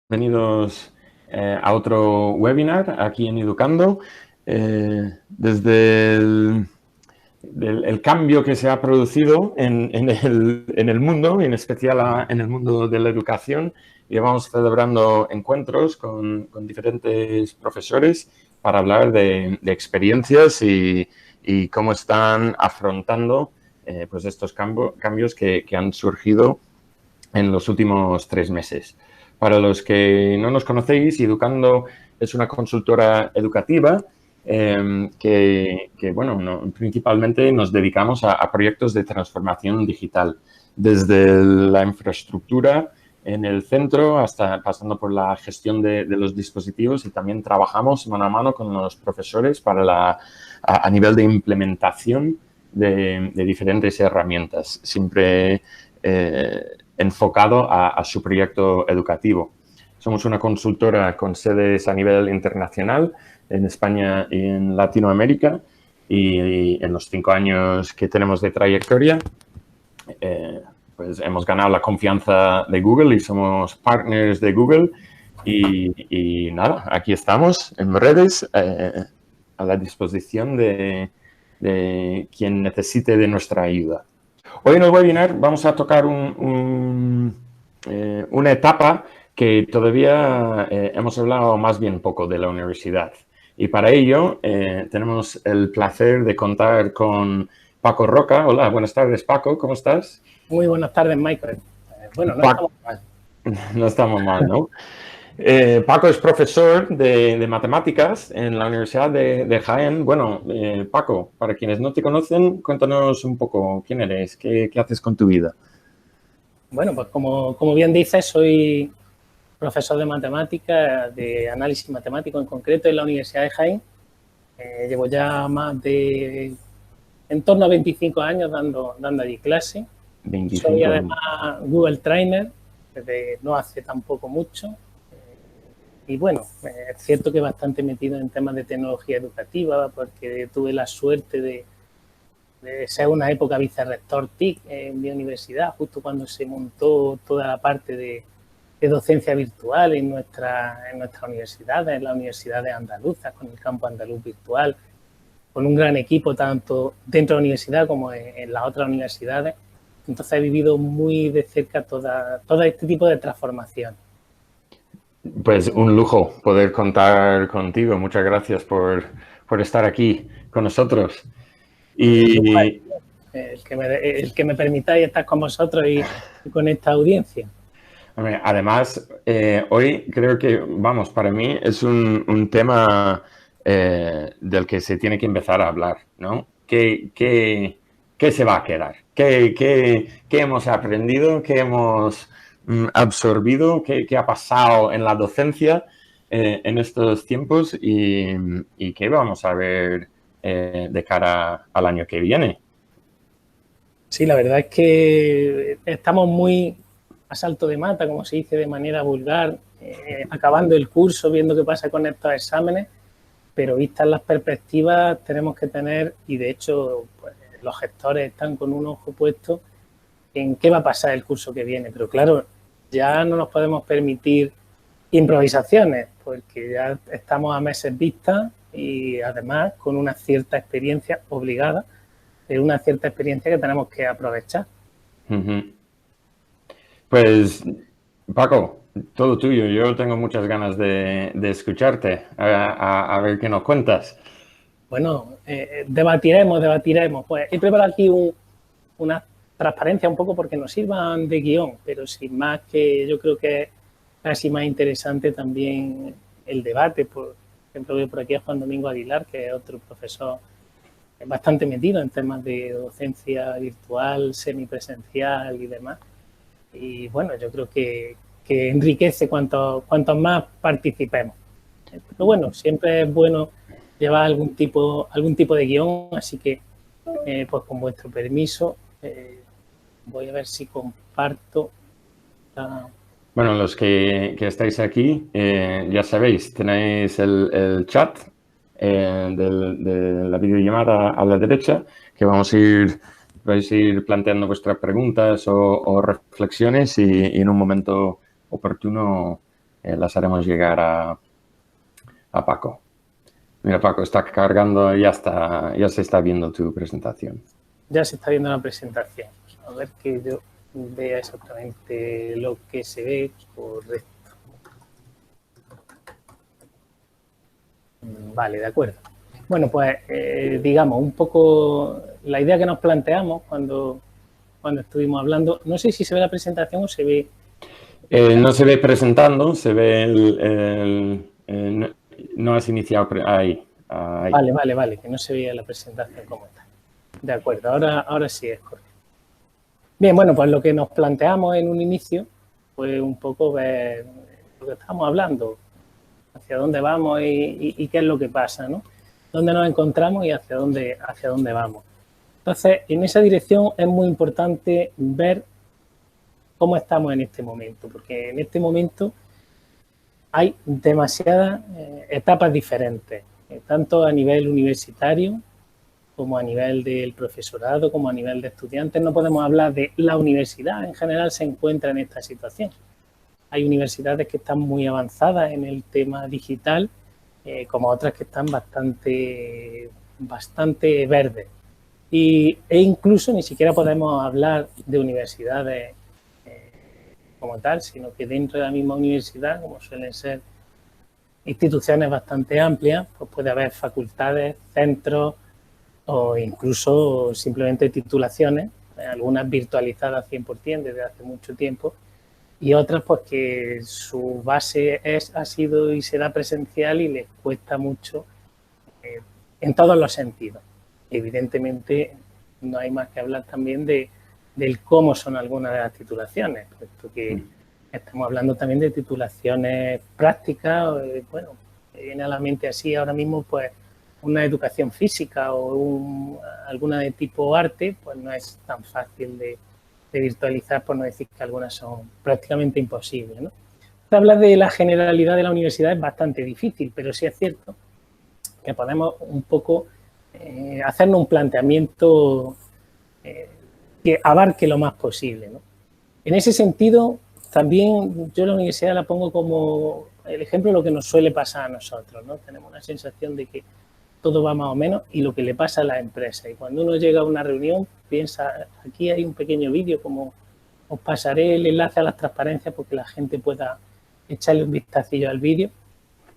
Bienvenidos a otro webinar aquí en Educando. Desde el cambio que se ha producido en el mundo, en especial en el mundo de la educación, llevamos celebrando encuentros con diferentes profesores para hablar de experiencias y cómo están afrontando pues estos cambios que han surgido en los últimos 3 meses. Para los que no nos conocéis, Educando es una consultora educativa bueno, principalmente nos dedicamos a proyectos de transformación digital, desde la infraestructura en el centro hasta pasando por la gestión de los dispositivos, y también trabajamos mano a mano con los profesores para a nivel de implementación de diferentes herramientas, siempre enfocado a su proyecto educativo. Somos una consultora con sedes a nivel internacional, en España y en Latinoamérica, y en los 5 años que tenemos de trayectoria, pues hemos ganado la confianza de Google y somos partners de Google. Y nada, aquí estamos en redes a la disposición de quien necesite de nuestra ayuda. Hoy en el webinar vamos a tocar una etapa que todavía hemos hablado más bien poco de la universidad. Y para ello tenemos el placer de contar con Paco Roca. Hola, buenas tardes, Paco, ¿cómo estás? Muy buenas tardes, Michael. Bueno, no estamos mal. No estamos mal, ¿no? Paco es profesor de matemáticas en la Universidad de Jaén. Bueno, Paco, para quienes no te conocen, cuéntanos un poco quién eres, qué haces con tu vida. Bueno, pues como bien dices, soy profesor de matemáticas, de análisis matemático en concreto en la Universidad de Jaén. Llevo ya en torno a 25 años dando allí clase. 25 Soy años. además Google Trainer desde no hace tampoco mucho. Y bueno, es cierto que bastante metido en temas de tecnología educativa, porque tuve la suerte de ser una época vicerrector TIC en mi universidad, justo cuando se montó toda la parte de docencia virtual en nuestra universidad, en la Universidad de Andaluzas, con el campo andaluz virtual, con un gran equipo tanto dentro de la universidad como en las otras universidades. Entonces he vivido muy de cerca todo este tipo de transformación. Pues un lujo poder contar contigo. Muchas gracias por estar aquí con nosotros. Y el que me permitáis estar con vosotros y con esta audiencia. además, hoy creo que, vamos, para mí es un tema del que se tiene que empezar a hablar, ¿no? ¿Qué se va a quedar? ¿Qué hemos aprendido? ¿Qué hemos absorbido? ¿Qué ha pasado en la docencia en estos tiempos? ¿Y qué vamos a ver de cara al año que viene? Sí, la verdad es que estamos muy a salto de mata, como se dice de manera vulgar, acabando el curso, viendo qué pasa con estos exámenes, pero vistas las perspectivas tenemos que tener, y de hecho pues, los gestores están con un ojo puesto en qué va a pasar el curso que viene, pero claro, ya no nos podemos permitir improvisaciones, porque ya estamos a meses vista y además con una cierta experiencia obligada, pero una cierta experiencia que tenemos que aprovechar. Pues, Paco, todo tuyo. Yo tengo muchas ganas de escucharte, a ver qué nos cuentas. Bueno, debatiremos. Pues he preparado aquí una transparencia un poco porque nos sirvan de guión, pero sin más, que yo creo que es casi más interesante también el debate. Por ejemplo, veo por aquí a Juan Domingo Aguilar, que es otro profesor bastante metido en temas de docencia virtual, semipresencial y demás. Y bueno, yo creo que enriquece cuanto más participemos. Pero bueno, siempre es bueno llevar algún tipo de guión, así que pues con vuestro permiso voy a ver si comparto Bueno, los que estáis aquí, ya sabéis, tenéis el chat de la videollamada a la derecha, que vais a ir planteando vuestras preguntas o reflexiones, y en un momento oportuno las haremos llegar a Paco. Mira, Paco, está cargando, ya se está viendo tu presentación. Ya se está viendo la presentación. A ver que yo vea exactamente lo que se ve. Correcto. Vale, de acuerdo. Bueno, pues digamos un poco la idea que nos planteamos cuando estuvimos hablando. No sé si se ve la presentación o se ve... No se ve presentando, se ve no has iniciado ahí. Vale, que no se veía la presentación como tal. De acuerdo, ahora sí es correcto. Bien, bueno, pues lo que nos planteamos en un inicio fue un poco ver lo que estamos hablando, hacia dónde vamos y qué es lo que pasa, ¿no? Dónde nos encontramos y hacia dónde vamos. Entonces, en esa dirección es muy importante ver cómo estamos en este momento, porque en este momento hay demasiadas etapas diferentes, tanto a nivel universitario como a nivel del profesorado, como a nivel de estudiantes. No podemos hablar de la universidad, en general se encuentra en esta situación. Hay universidades que están muy avanzadas en el tema digital, como otras que están bastante verdes. E incluso ni siquiera podemos hablar de universidades como tal, sino que dentro de la misma universidad, como suelen ser instituciones bastante amplias, pues puede haber facultades, centros o incluso simplemente titulaciones, algunas virtualizadas 100% desde hace mucho tiempo, y otras pues que su base ha sido y será presencial y les cuesta mucho en todos los sentidos. Evidentemente no hay más que hablar también del cómo son algunas de las titulaciones, puesto que estamos hablando también de titulaciones prácticas. Bueno, me viene a la mente así ahora mismo pues una educación física o alguna de tipo arte, pues no es tan fácil de virtualizar, por no decir que algunas son prácticamente imposibles, ¿no? Hablar de la generalidad de la universidad es bastante difícil, pero sí es cierto que podemos un poco hacernos un planteamiento que abarque lo más posible, ¿no? En ese sentido, también yo la universidad la pongo como el ejemplo de lo que nos suele pasar a nosotros, ¿no? Tenemos una sensación de que todo va más o menos y lo que le pasa a las empresas. Y cuando uno llega a una reunión, piensa, aquí hay un pequeño vídeo, como os pasaré el enlace a las transparencias porque la gente pueda echarle un vistacillo al vídeo.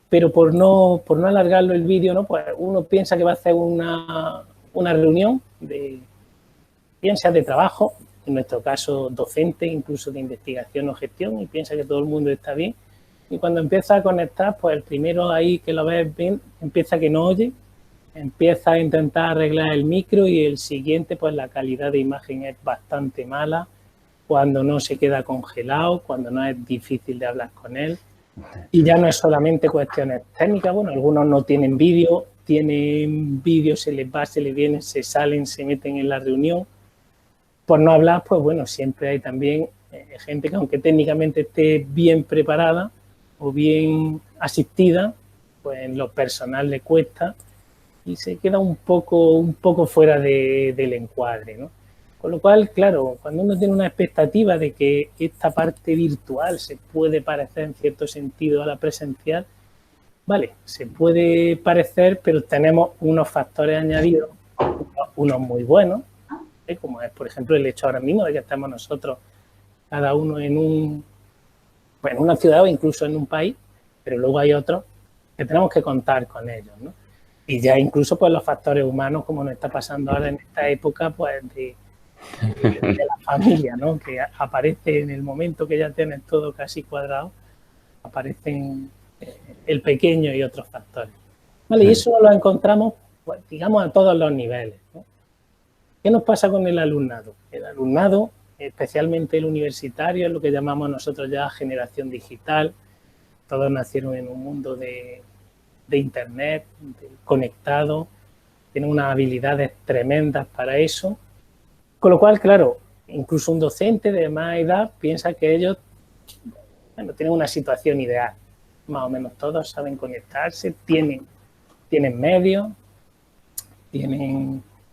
Pero por no alargarlo el vídeo, ¿no? Pues uno piensa que va a hacer una reunión bien sea de trabajo, en nuestro caso docente, incluso de investigación o gestión, y piensa que todo el mundo está bien. Y cuando empieza a conectar, pues el primero ahí que lo ves bien, empieza que no oye, empieza a intentar arreglar el micro y el siguiente, pues la calidad de imagen es bastante mala, cuando no se queda congelado, cuando no es difícil de hablar con él. Y ya no es solamente cuestiones técnicas, bueno, algunos no tienen vídeo, tienen vídeo, se les va, se les viene, se salen, se meten en la reunión. Por no hablar, pues bueno, siempre hay también gente que aunque técnicamente esté bien preparada o bien asistida, pues en lo personal le cuesta y se queda un poco fuera del encuadre, ¿no? Con lo cual, claro, cuando uno tiene una expectativa de que esta parte virtual se puede parecer en cierto sentido a la presencial, vale, se puede parecer, pero tenemos unos factores añadidos, unos muy buenos, como es, por ejemplo, el hecho ahora mismo de que estamos nosotros cada uno en una ciudad o incluso en un país, pero luego hay otros que tenemos que contar con ellos, ¿no? Y ya incluso pues los factores humanos, como nos está pasando ahora en esta época, pues de la familia, ¿no? Que aparece en el momento que ya tienes todo casi cuadrado, aparecen el pequeño y otros factores. ¿Vale? Y eso lo encontramos, pues, digamos, a todos los niveles, ¿no? ¿Qué nos pasa con el alumnado? El alumnado, especialmente el universitario, es lo que llamamos nosotros ya generación digital. Todos nacieron en un mundo de internet, conectado, tienen unas habilidades tremendas para eso. Con lo cual, claro, incluso un docente de más edad piensa que ellos, bueno, tienen una situación ideal. Más o menos todos saben conectarse, tienen medios,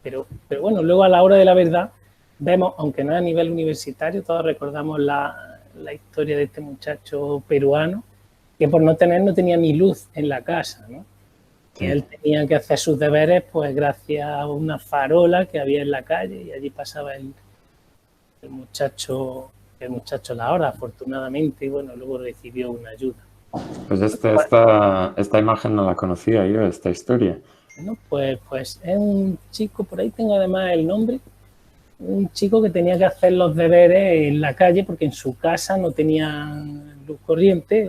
pero bueno, luego a la hora de la verdad vemos, aunque no a nivel universitario, todos recordamos la historia de este muchacho peruano que por no tener no tenía ni luz en la casa, ¿no? Que él tenía que hacer sus deberes pues gracias a una farola que había en la calle y allí pasaba el muchacho la hora, afortunadamente, y bueno, luego recibió una ayuda. Pues esta imagen no la conocía yo, esta historia. Bueno, pues es un chico, por ahí tengo además el nombre, un chico que tenía que hacer los deberes en la calle porque en su casa no tenía luz corriente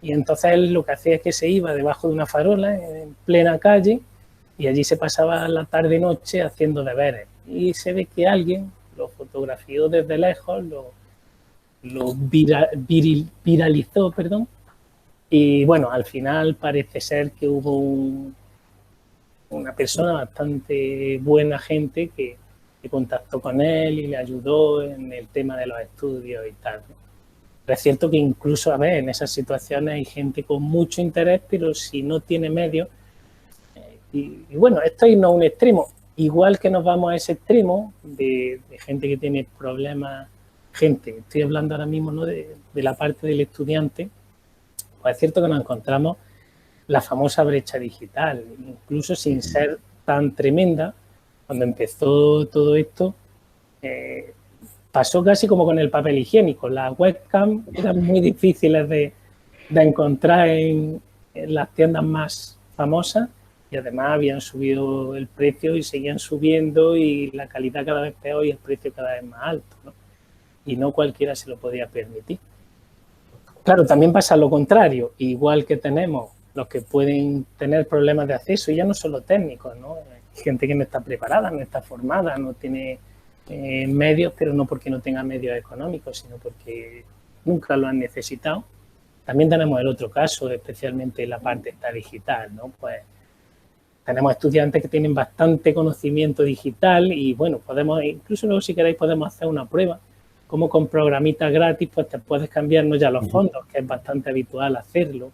y entonces él lo que hacía es que se iba debajo de una farola en plena calle y allí se pasaba la tarde-noche haciendo deberes. Y se ve que alguien lo fotografió desde lejos, lo viralizó, perdón, y bueno, al final parece ser que hubo una persona bastante buena gente que contactó con él y le ayudó en el tema de los estudios y tal, ¿no? Pero es cierto que incluso, a ver, en esas situaciones hay gente con mucho interés, pero si no tiene medios, y bueno, esto es irnos a un extremo, igual que nos vamos a ese extremo de gente que tiene problemas, estoy hablando ahora mismo, ¿no?, de la parte del estudiante, pues es cierto que nos encontramos la famosa brecha digital, incluso sin ser tan tremenda. Cuando empezó todo esto, pasó casi como con el papel higiénico. Las webcam eran muy difíciles de encontrar en las tiendas más famosas y además habían subido el precio y seguían subiendo y la calidad cada vez peor y el precio cada vez más alto, ¿no? Y no cualquiera se lo podía permitir. Claro, también pasa lo contrario, igual que tenemos los que pueden tener problemas de acceso, y ya no solo técnicos, ¿no? Hay gente que no está preparada, no está formada, no tiene medios, pero no porque no tenga medios económicos, sino porque nunca lo han necesitado. También tenemos el otro caso, especialmente la parte esta digital, ¿no? Pues tenemos estudiantes que tienen bastante conocimiento digital y bueno, podemos, incluso luego si queréis podemos hacer una prueba, como con programitas gratis pues te puedes cambiar no ya los fondos, que es bastante habitual hacerlo,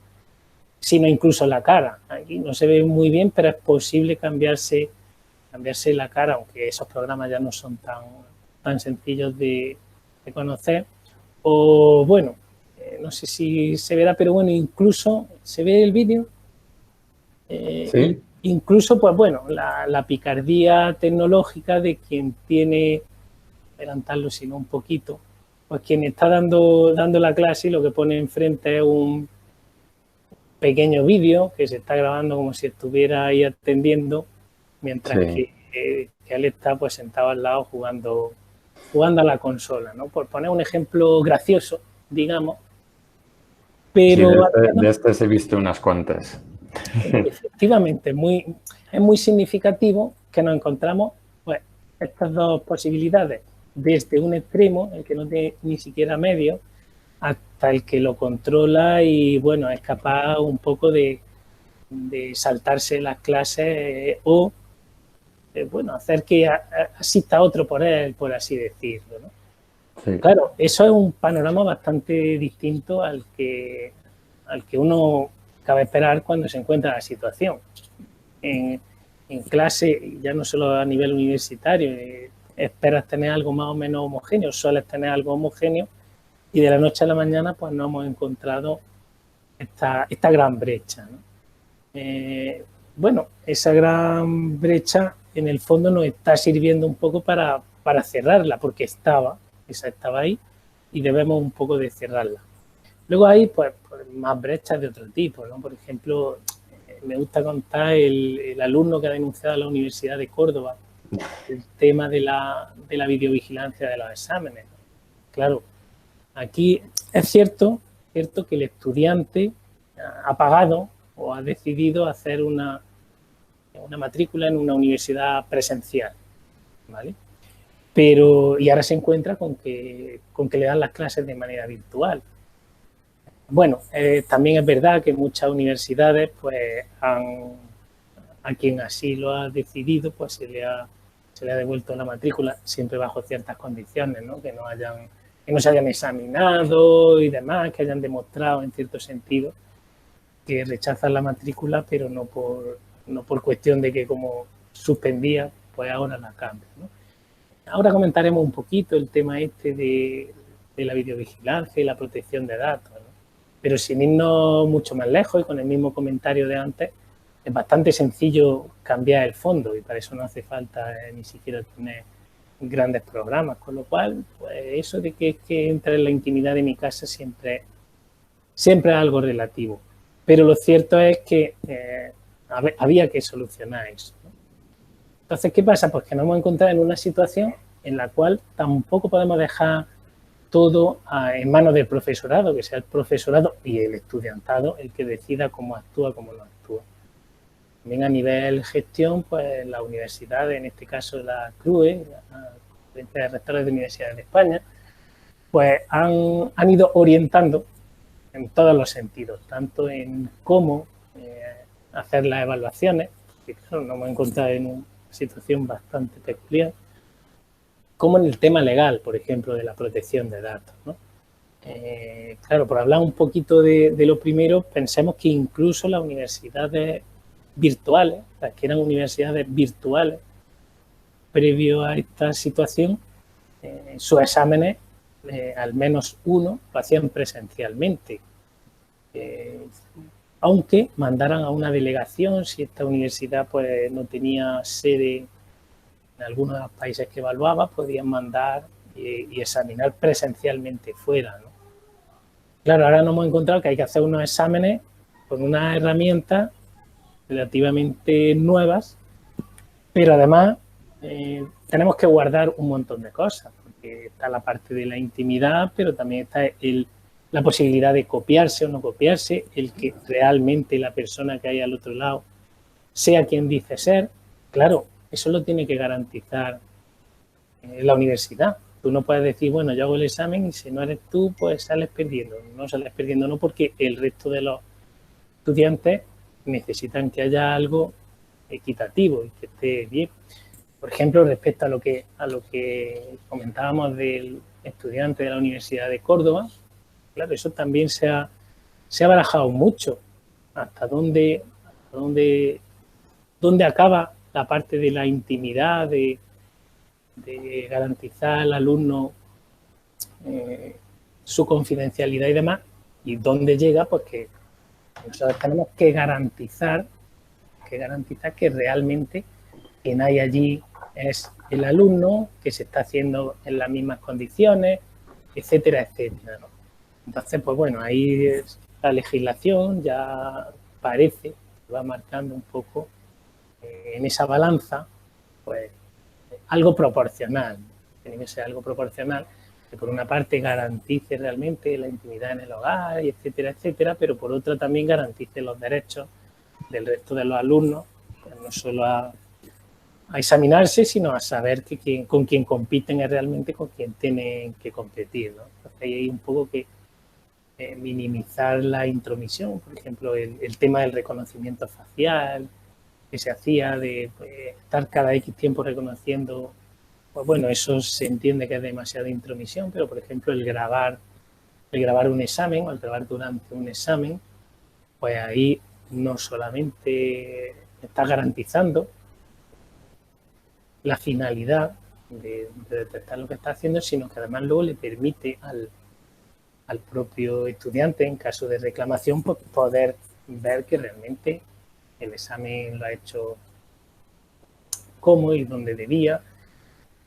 sino incluso la cara. Aquí no se ve muy bien, pero es posible cambiarse la cara, aunque esos programas ya no son tan sencillos de conocer. O bueno, no sé si se verá, pero bueno, incluso se ve el vídeo. Sí. Incluso, pues bueno, la picardía tecnológica de quien tiene, adelantarlo sino un poquito, pues quien está dando la clase y lo que pone enfrente es un pequeño vídeo que se está grabando como si estuviera ahí atendiendo, mientras que él está pues sentado al lado jugando a la consola, ¿no? Por poner un ejemplo gracioso, digamos. Pero sí, de estas he visto unas cuantas. Efectivamente, es muy significativo que nos encontramos pues, estas dos posibilidades, desde un extremo, el que no tiene ni siquiera medios, hasta el que lo controla y bueno, es capaz un poco de saltarse las clases o bueno, hacer que asista otro por él, por así decirlo, ¿no? Sí. Claro, eso es un panorama bastante distinto al que uno cabe esperar cuando se encuentra en la situación. En clase, ya no solo a nivel universitario, esperas tener algo más o menos homogéneo, sueles tener algo homogéneo y de la noche a la mañana pues no hemos encontrado esta gran brecha, ¿no? Bueno, esa gran brecha en el fondo nos está sirviendo un poco para cerrarla, porque estaba ahí y debemos un poco de cerrarla. Luego hay pues más brechas de otro tipo, ¿no? Por ejemplo, me gusta contar el alumno que ha denunciado a la Universidad de Córdoba el tema de la videovigilancia de los exámenes. Claro, aquí es cierto que el estudiante ha pagado o ha decidido hacer una matrícula en una universidad presencial, ¿vale? Pero, y ahora se encuentra con que le dan las clases de manera virtual. Bueno, también es verdad que muchas universidades, pues, a quien así lo ha decidido, pues se le ha devuelto la matrícula, siempre bajo ciertas condiciones, ¿no? Que no se hayan examinado y demás, que hayan demostrado en cierto sentido que rechazan la matrícula, pero no por cuestión de que como suspendía, pues ahora la cambia, ¿no? Ahora comentaremos un poquito el tema este de la videovigilancia y la protección de datos, ¿no? Pero sin irnos mucho más lejos y con el mismo comentario de antes, es bastante sencillo cambiar el fondo y para eso no hace falta ni siquiera tener grandes programas, con lo cual, pues eso de que es que entre en la intimidad de mi casa siempre es algo relativo. Pero lo cierto es que había que solucionar eso, ¿no? Entonces, ¿qué pasa? Pues que nos hemos encontrado en una situación en la cual tampoco podemos dejar todo en manos del profesorado, que sea el profesorado y el estudiantado el que decida cómo actúa, cómo no actúa. También a nivel gestión, pues la universidad, en este caso la CRUE, la Conferencia de Rectores de Universidades de España, pues han ido orientando en todos los sentidos, tanto en cómo hacer las evaluaciones, que claro, nos hemos encontrado en una situación bastante peculiar, como en el tema legal, por ejemplo, de la protección de datos, ¿no? Claro, por hablar un poquito de lo primero, pensemos que incluso las universidades virtuales, las que eran universidades virtuales, previo a esta situación, sus exámenes, al menos uno, lo hacían presencialmente. Aunque mandaran a una delegación, si esta universidad pues no tenía sede en algunos de los países que evaluaba, podían mandar y examinar presencialmente fuera, ¿no? Claro, ahora nos hemos encontrado que hay que hacer unos exámenes con unas herramientas relativamente nuevas, pero además tenemos que guardar un montón de cosas, porque está la parte de la intimidad, pero también está la posibilidad de copiarse o no copiarse, el que realmente la persona que hay al otro lado sea quien dice ser. Claro, eso lo tiene que garantizar la universidad. Tú no puedes decir, bueno, yo hago el examen y si no eres tú, pues sales perdiendo. No sales perdiendo, no, porque el resto de los estudiantes necesitan que haya algo equitativo y que esté bien. Por ejemplo, respecto a lo que comentábamos del estudiante de la Universidad de Córdoba, claro, eso también se ha barajado mucho. Hasta dónde acaba la parte de la intimidad, de garantizar al alumno su confidencialidad y demás, y dónde llega, pues que nosotros tenemos que garantizar que realmente quien hay allí es el alumno, que se está haciendo en las mismas condiciones, etcétera, etcétera, ¿no? Entonces, pues bueno, ahí la legislación ya parece que va marcando un poco en esa balanza, pues algo proporcional. Tiene que ser algo proporcional que por una parte garantice realmente la intimidad en el hogar, etcétera, etcétera, pero por otra también garantice los derechos del resto de los alumnos, pues no solo a examinarse, sino a saber que con quien compiten es realmente con quien tienen que competir, ¿no? Entonces ahí hay un poco que minimizar la intromisión, por ejemplo, el tema del reconocimiento facial que se hacía, de estar cada X tiempo reconociendo, pues bueno, eso se entiende que es demasiada intromisión, pero por ejemplo el grabar un examen o el grabar durante un examen, pues ahí no solamente está garantizando la finalidad de detectar lo que está haciendo, sino que además luego le permite al propio estudiante, en caso de reclamación, pues poder ver que realmente el examen lo ha hecho como y donde debía,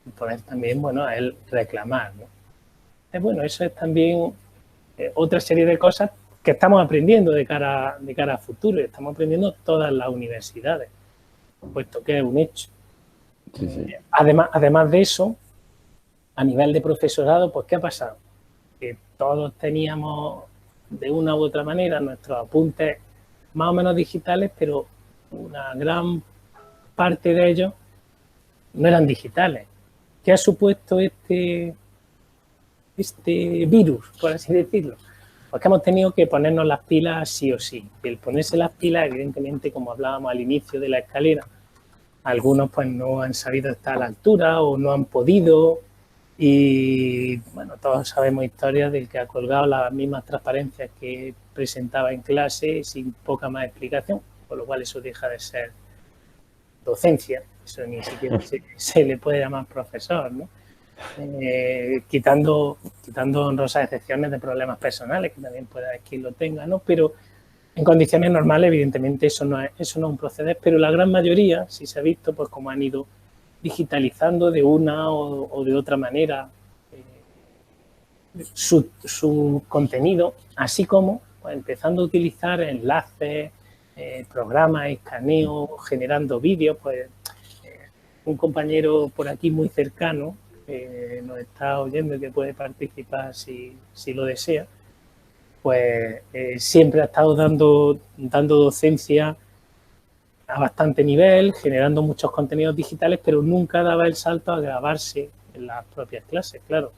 y poder también, bueno, a él reclamar, ¿no? Bueno, eso es también otra serie de cosas que estamos aprendiendo de cara a futuro, y estamos aprendiendo todas las universidades, puesto que es un hecho. Sí, sí. Además de eso, a nivel de profesorado, pues ¿qué ha pasado? Que todos teníamos de una u otra manera nuestros apuntes más o menos digitales, pero una gran parte de ellos no eran digitales. ¿Qué ha supuesto este virus, por así decirlo? Pues que hemos tenido que ponernos las pilas sí o sí. El ponerse las pilas, evidentemente, como hablábamos al inicio de la escalera, algunos pues no han sabido estar a la altura o no han podido, y bueno, todos sabemos historias del que ha colgado las mismas transparencias que presentaba en clase sin poca más explicación, con lo cual eso deja de ser docencia, eso ni siquiera se le puede llamar profesor, ¿no? quitando honrosas excepciones de problemas personales, que también puede haber quien lo tenga, ¿no? Pero en condiciones normales, evidentemente, eso no es un proceder, pero la gran mayoría, si se ha visto, pues como han ido digitalizando de una o de otra manera su contenido, así como pues, empezando a utilizar enlaces, programas, escaneo, generando vídeos, pues un compañero por aquí muy cercano nos está oyendo y que puede participar si lo desea, pues siempre ha estado dando docencia a bastante nivel, generando muchos contenidos digitales, pero nunca daba el salto a grabarse en las propias clases, claro.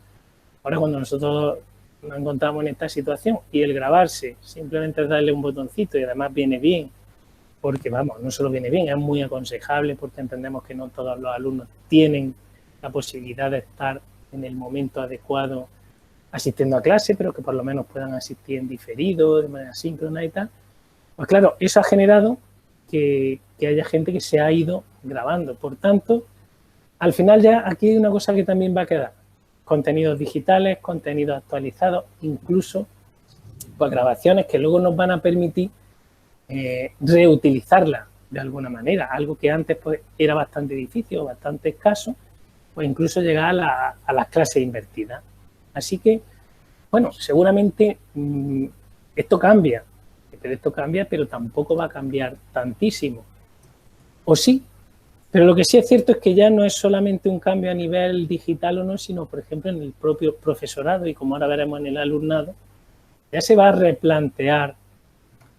Ahora cuando nosotros nos encontramos en esta situación y el grabarse, simplemente es darle un botoncito y además viene bien, porque vamos, no solo viene bien, es muy aconsejable porque entendemos que no todos los alumnos tienen la posibilidad de estar en el momento adecuado asistiendo a clase, pero que por lo menos puedan asistir en diferido, de manera síncrona y tal. Pues claro, eso ha generado que haya gente que se ha ido grabando. Por tanto, al final ya aquí hay una cosa que también va a quedar. Contenidos digitales, contenidos actualizados, incluso pues, grabaciones que luego nos van a permitir reutilizarlas de alguna manera. Algo que antes pues, era bastante difícil o bastante escaso, pues incluso llegar a las clases invertidas. Así que, bueno, seguramente esto cambia, pero tampoco va a cambiar tantísimo. O sí, pero lo que sí es cierto es que ya no es solamente un cambio a nivel digital o no, sino, por ejemplo, en el propio profesorado y como ahora veremos en el alumnado, ya se va a replantear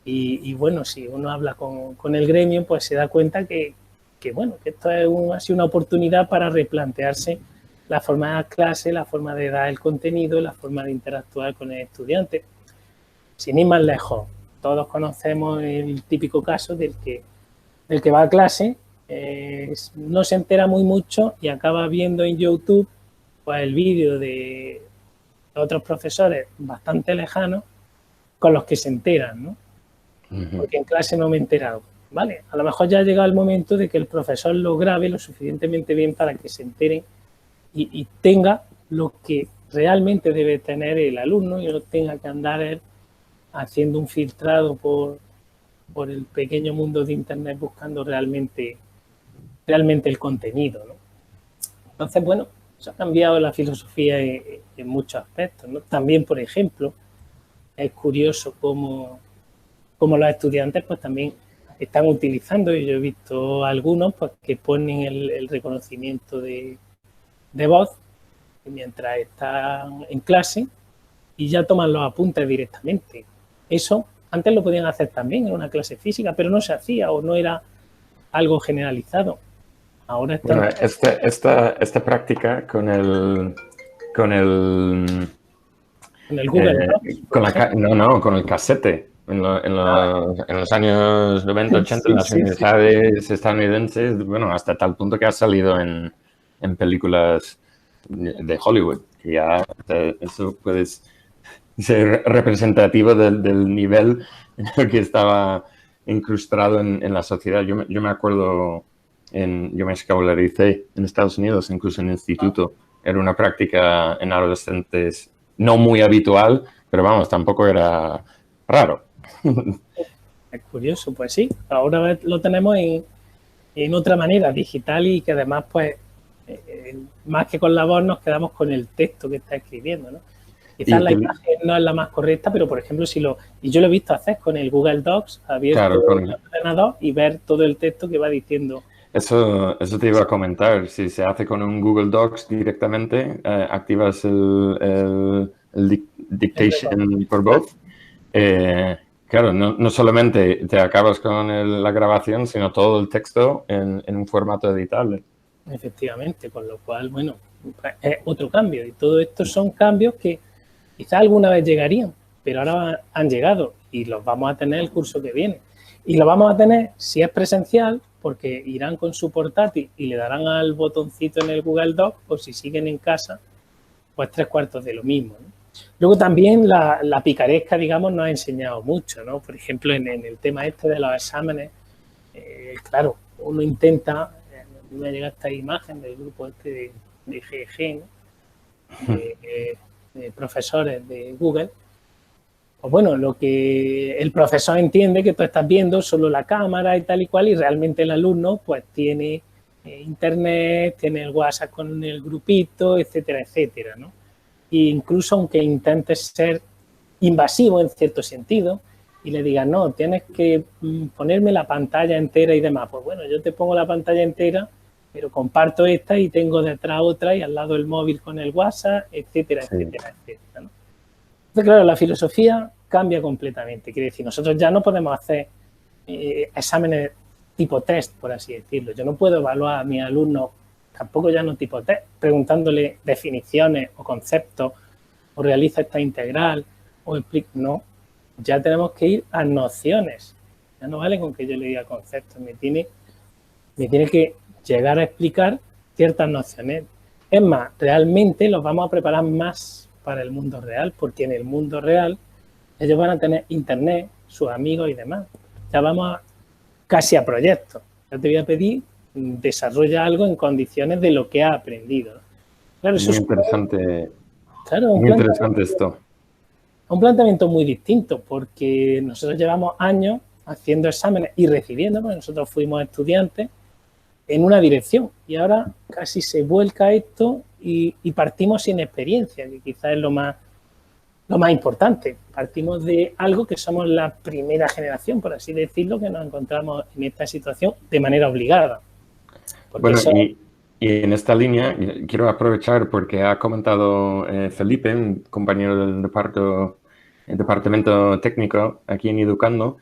y bueno, si uno habla con el gremio, pues se da cuenta que bueno, que esto ha sido una oportunidad para replantearse la forma de dar clase, la forma de dar el contenido, la forma de interactuar con el estudiante. Sin ir más lejos, todos conocemos el típico caso del que va a clase, no se entera muy mucho y acaba viendo en YouTube pues, el vídeo de otros profesores bastante lejanos con los que se enteran, ¿no? Porque en clase no me he enterado. ¿Vale? A lo mejor ya ha llegado el momento de que el profesor lo grabe lo suficientemente bien para que se enteren y tenga lo que realmente debe tener el alumno y no tenga que andar haciendo un filtrado por el pequeño mundo de Internet buscando realmente el contenido, ¿no? Entonces, bueno, se ha cambiado la filosofía en muchos aspectos, ¿no? También, por ejemplo, es curioso cómo los estudiantes pues también están utilizando, y yo he visto algunos pues, que ponen el reconocimiento de voz mientras están en clase y ya toman los apuntes directamente. Eso antes lo podían hacer también en una clase física, pero no se hacía o no era algo generalizado. Ahora está... Bueno, esta práctica con el Google Docs, con el casete. En los años 90, 80, en las universidades estadounidenses, bueno, hasta tal punto que ha salido en películas de Hollywood, que ya eso puede ser representativo del nivel en el que estaba incrustado en la sociedad. Yo me acuerdo, yo me escolaricé en Estados Unidos, incluso en el instituto. Era una práctica en adolescentes no muy habitual, pero vamos, tampoco era raro. Es curioso, pues sí. Ahora lo tenemos en otra manera, digital y que además, pues, más que con la voz nos quedamos con el texto que está escribiendo, ¿no? Quizás la imagen no es la más correcta, pero por ejemplo, y yo lo he visto hacer con el Google Docs abierto en el ordenador y ver todo el texto que va diciendo. Eso te iba a comentar. Si se hace con un Google Docs directamente, activas el dictation por voz. Claro, no solamente te acabas con la grabación, sino todo el texto en un formato editable. Efectivamente, con lo cual, bueno, es otro cambio. Y todo esto son cambios que quizás alguna vez llegarían, pero ahora han llegado y los vamos a tener el curso que viene. Y lo vamos a tener si es presencial, porque irán con su portátil y le darán al botoncito en el Google Doc, o si siguen en casa, pues 3/4 de lo mismo, ¿no? Luego también la picaresca, digamos, nos ha enseñado mucho, ¿no? Por ejemplo, en el tema este de los exámenes, claro, uno intenta, me llega esta imagen del grupo este de GG, ¿no? de profesores de Google, pues bueno, lo que el profesor entiende que tú estás viendo solo la cámara y tal y cual, y realmente el alumno pues tiene internet, tiene el WhatsApp con el grupito, etcétera, etcétera, ¿no? E incluso aunque intentes ser invasivo en cierto sentido y le digas, no, tienes que ponerme la pantalla entera y demás, pues bueno, yo te pongo la pantalla entera, pero comparto esta y tengo detrás otra y al lado el móvil con el WhatsApp, etcétera, Sí. etcétera, etcétera, ¿no? Entonces, claro, la filosofía cambia completamente. Quiere decir, nosotros ya no podemos hacer exámenes tipo test, por así decirlo. Yo no puedo evaluar a mis alumnos, tampoco ya no tipo test, preguntándole definiciones o conceptos, o realiza esta integral, o explica. No, ya tenemos que ir a nociones. Ya no vale con que yo le diga conceptos, me tiene que llegar a explicar ciertas nociones. Es más, realmente los vamos a preparar más para el mundo real, porque en el mundo real ellos van a tener internet, sus amigos y demás. Ya vamos casi a proyectos. Ya te voy a pedir, desarrolla algo en condiciones de lo que ha aprendido. Claro, eso Muy interesante. Claro, Muy interesante esto. Un planteamiento muy distinto, porque nosotros llevamos años haciendo exámenes y recibiendo, porque nosotros fuimos estudiantes, en una dirección. Y ahora casi se vuelca esto y partimos sin experiencia, que quizás es lo más importante. Partimos de algo que somos la primera generación, por así decirlo, que nos encontramos en esta situación de manera obligada. Bueno, y en esta línea quiero aprovechar porque ha comentado Felipe, un compañero del departamento técnico aquí en Educando,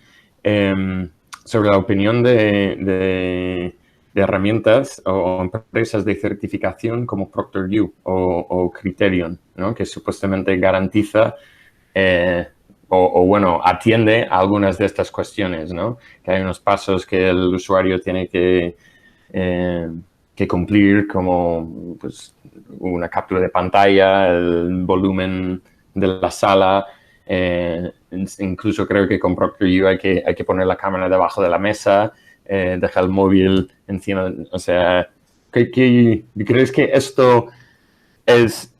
sobre la opinión de herramientas o empresas de certificación como ProctorU o Criterion, ¿no? Que supuestamente garantiza bueno, atiende a algunas de estas cuestiones, ¿no? Que hay unos pasos que el usuario tiene que cumplir, como pues, una captura de pantalla, el volumen de la sala. Incluso creo que con ProctorU hay que poner la cámara debajo de la mesa, dejar el móvil encima. O sea, ¿crees que esto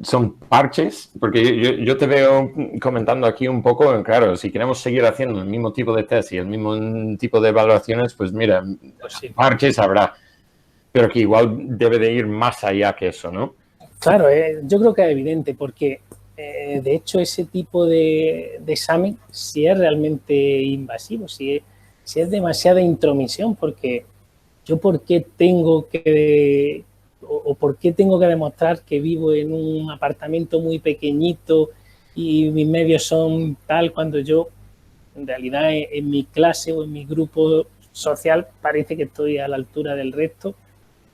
son parches? Porque yo te veo comentando aquí un poco, claro, si queremos seguir haciendo el mismo tipo de test y el mismo tipo de evaluaciones, pues mira, pues sí, parches habrá, pero que igual debe de ir más allá que eso, ¿no? Claro, yo creo que es evidente, porque de hecho ese tipo de examen sí es realmente invasivo, sí es demasiada intromisión, porque yo por qué tengo que demostrar que vivo en un apartamento muy pequeñito y mis medios son tal, cuando yo en realidad en mi clase o en mi grupo social parece que estoy a la altura del resto.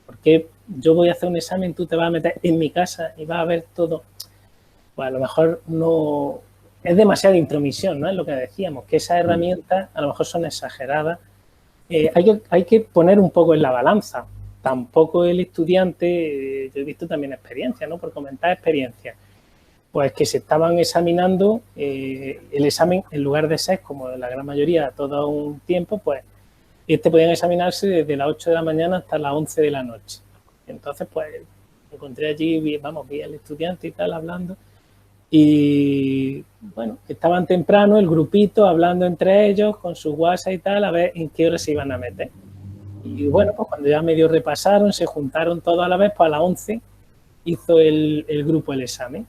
Porque yo voy a hacer un examen, tú te vas a meter en mi casa y vas a ver todo. Pues a lo mejor no es demasiada intromisión, ¿no? Es lo que decíamos, que esas herramientas a lo mejor son exageradas. Hay que poner un poco en la balanza. Tampoco el estudiante, yo he visto también experiencias, ¿no? Por comentar experiencias. Pues que se estaban examinando el examen, en lugar de ser, como la gran mayoría, todo un tiempo, pues podían examinarse desde las 8 de la mañana hasta las 11 de la noche. Entonces, pues, encontré allí, vi al estudiante y tal, hablando. Y, bueno, estaban temprano, el grupito, hablando entre ellos, con sus WhatsApp y tal, a ver en qué hora se iban a meter. Y, bueno, pues cuando ya medio repasaron, se juntaron todos a la vez, pues a las 11 hizo el grupo el examen.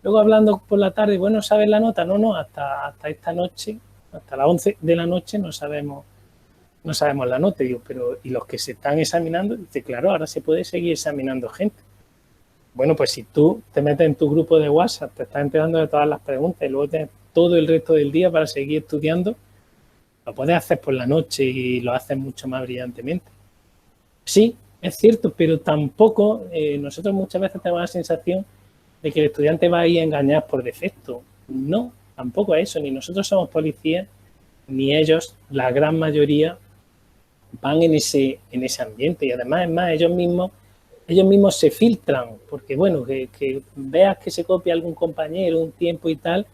Luego, hablando por la tarde, bueno, ¿sabes la nota? No, hasta esta noche, hasta las 11 de la noche no sabemos la nota. Digo, pero ¿y los que se están examinando? Dice, claro, ahora se puede seguir examinando gente. Bueno, pues si tú te metes en tu grupo de WhatsApp, te estás enterando de todas las preguntas y luego tienes todo el resto del día para seguir estudiando, lo puedes hacer por la noche y lo haces mucho más brillantemente. Sí, es cierto, pero tampoco, nosotros muchas veces tenemos la sensación de que el estudiante va a ir a engañar por defecto. No, tampoco es eso, ni nosotros somos policías, ni ellos, la gran mayoría, van en ese ambiente. Y además, es más, ellos mismos se filtran, porque bueno, que veas que se copia algún compañero un tiempo y tal,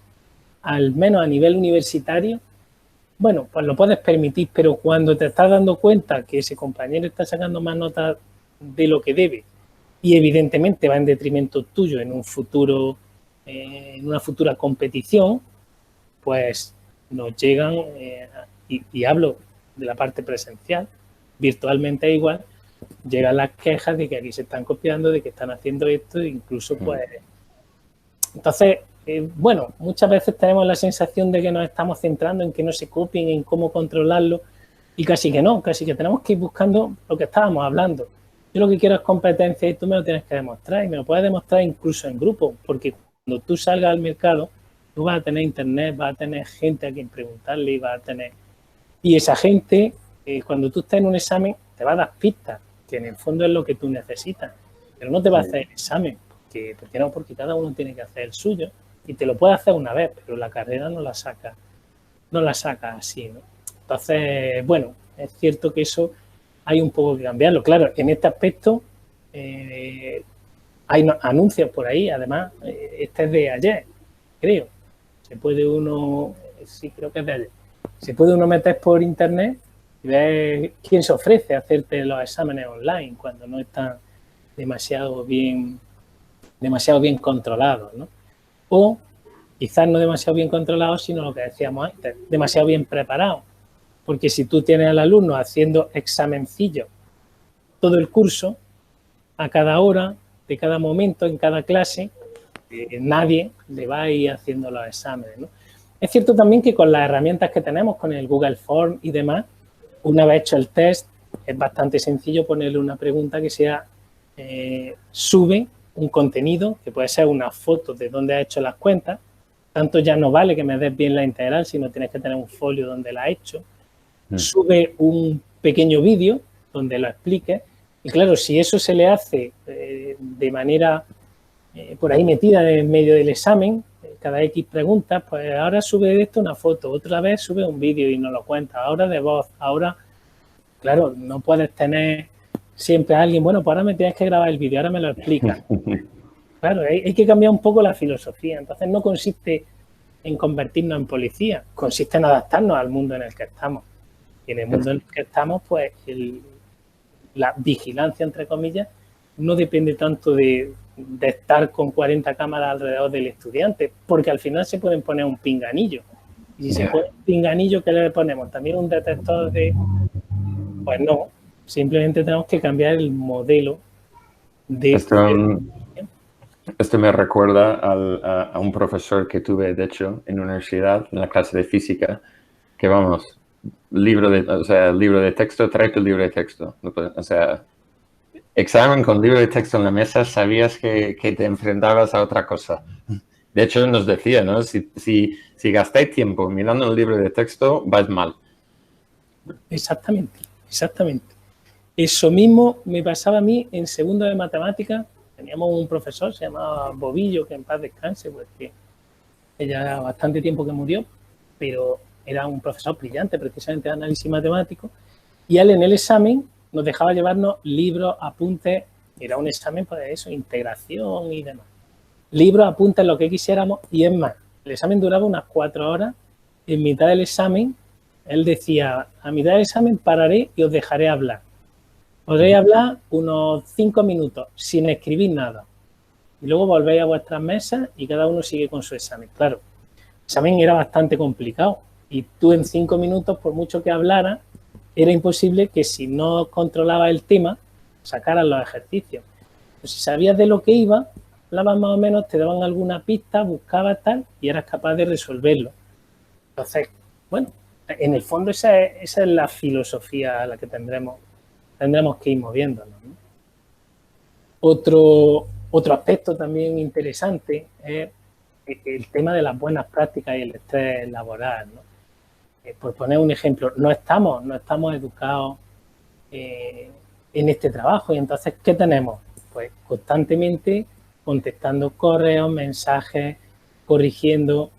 al menos a nivel universitario, bueno, pues lo puedes permitir, pero cuando te estás dando cuenta que ese compañero está sacando más notas de lo que debe y evidentemente va en detrimento tuyo en un futuro, en una futura competición, pues nos llegan, y hablo de la parte presencial, virtualmente igual, llegan las quejas de que aquí se están copiando, de que están haciendo esto, e incluso pues... Entonces, bueno, muchas veces tenemos la sensación de que nos estamos centrando en que no se copien, en cómo controlarlo, y casi que no, casi que tenemos que ir buscando lo que estábamos hablando. Yo lo que quiero es competencia y tú me lo tienes que demostrar, y me lo puedes demostrar incluso en grupo, porque cuando tú salgas al mercado, tú vas a tener internet, vas a tener gente a quien preguntarle y vas a tener... Y esa gente, cuando tú estés en un examen, te va a dar pistas, que en el fondo es lo que tú necesitas, pero no te va a hacer el examen, porque cada uno tiene que hacer el suyo, y te lo puede hacer una vez, pero la carrera no la saca así, ¿no? Entonces, bueno, es cierto que eso hay un poco que cambiarlo. Claro, en este aspecto hay anuncios por ahí, además, este es de ayer, creo. Se puede uno, sí, creo que es de ayer. Se puede uno meter por internet y ver quién se ofrece a hacerte los exámenes online cuando no están demasiado bien controlados, ¿no? O quizás no demasiado bien controlados, sino lo que decíamos antes, demasiado bien preparados. Porque si tú tienes al alumno haciendo examencillos todo el curso, a cada hora, de cada momento, en cada clase, nadie le va a ir haciendo los exámenes, ¿no? Es cierto también que con las herramientas que tenemos, con el Google Form y demás, una vez hecho el test, es bastante sencillo ponerle una pregunta que sea, sube un contenido, que puede ser una foto de dónde has hecho las cuentas, tanto ya no vale que me des bien la integral, sino tienes que tener un folio donde la has hecho, sube un pequeño vídeo donde lo expliques, y claro, si eso se le hace de manera por ahí metida en medio del examen, cada X preguntas, pues ahora sube de esto una foto, otra vez sube un vídeo y nos lo cuenta, ahora de voz, ahora, claro, no puedes tener siempre a alguien, bueno, pues ahora me tienes que grabar el vídeo, ahora me lo explicas. Claro, hay que cambiar un poco la filosofía, entonces no consiste en convertirnos en policía, consiste en adaptarnos al mundo en el que estamos. Y en el mundo en el que estamos, pues la vigilancia, entre comillas, no depende tanto de estar con 40 cámaras alrededor del estudiante, porque al final se pueden poner un pinganillo. Y si se pone un pinganillo, ¿qué le ponemos? ¿También un detector de...? Pues no, simplemente tenemos que cambiar el modelo de... Esto me recuerda a un profesor que tuve, de hecho, en la universidad, en la clase de física, que vamos, libro de texto, trae tu libro de texto. O sea, examen con libro de texto en la mesa, sabías que te enfrentabas a otra cosa. De hecho, nos decía, ¿no? Si gastáis tiempo mirando el libro de texto, vais mal. Exactamente, exactamente. Eso mismo me pasaba a mí en segundo de matemáticas. Teníamos un profesor, se llamaba Bobillo, que en paz descanse, porque ella bastante tiempo que murió, pero era un profesor brillante, precisamente de análisis matemático, y él en el examen nos dejaba llevarnos libros, apuntes, era un examen, pues eso, integración y demás. Libros, apuntes, lo que quisiéramos, y es más, el examen duraba unas 4 horas, en mitad del examen, él decía, a mitad del examen pararé y os dejaré hablar. Podréis hablar unos 5 minutos sin escribir nada. Y luego volvéis a vuestras mesas y cada uno sigue con su examen. Claro, el examen era bastante complicado y tú en 5 minutos, por mucho que hablaras, era imposible que si no controlabas el tema, sacaras los ejercicios. Pues si sabías de lo que iba, hablabas más o menos, te daban alguna pista, buscabas tal y eras capaz de resolverlo. Entonces, bueno, en el fondo esa es la filosofía a la que tendremos que ir moviéndonos, ¿no? Otro aspecto también interesante es el tema de las buenas prácticas y el estrés laboral, ¿no? Por poner un ejemplo, no estamos educados en este trabajo y entonces, ¿qué tenemos? Pues constantemente contestando correos, mensajes, corrigiendo.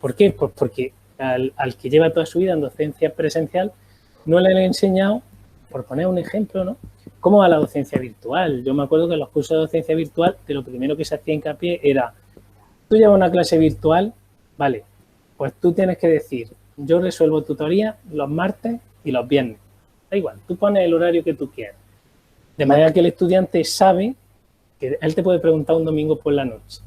¿Por qué? Pues porque al que lleva toda su vida en docencia presencial no le han enseñado, por poner un ejemplo, ¿no?, cómo va la docencia virtual. Yo me acuerdo que en los cursos de docencia virtual, de lo primero que se hacía hincapié era, tú llevas una clase virtual, vale, pues tú tienes que decir, yo resuelvo tutoría los martes y los viernes. Da igual, tú pones el horario que tú quieras. De manera que el estudiante sabe que él te puede preguntar un domingo por la noche.